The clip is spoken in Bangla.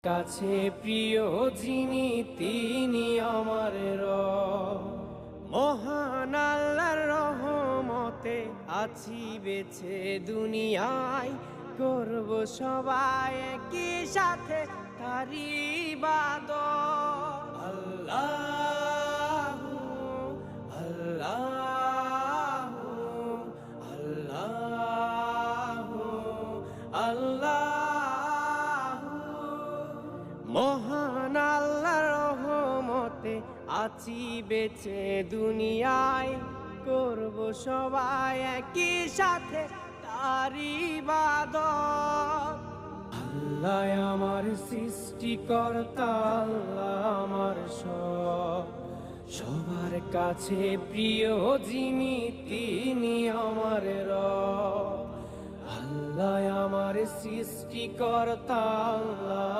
কাছে প্রিয় যিনি তিনি আমার রব। মহান আল্লাহর রহমতে আছি বেঁচে দুনিয়ায়, করব সবাই একই সাথে তারই ইবাদত। আল্লাহু আল্লাহু আল্লাহু আল্লাহু। মহান আল্লাহর রহমতে আছি বেঁচে দুনিয়ায়, করব সবাই একই সাথে তারই ইবাদত। আল্লাহ আমার সৃষ্টিকর্তা, আল্লাহ আমার সব, সবার কাছে প্রিয় যিনি তিনি আমার রব। আল্লাহ আমার সৃষ্টিকর্তা, আল্লাহ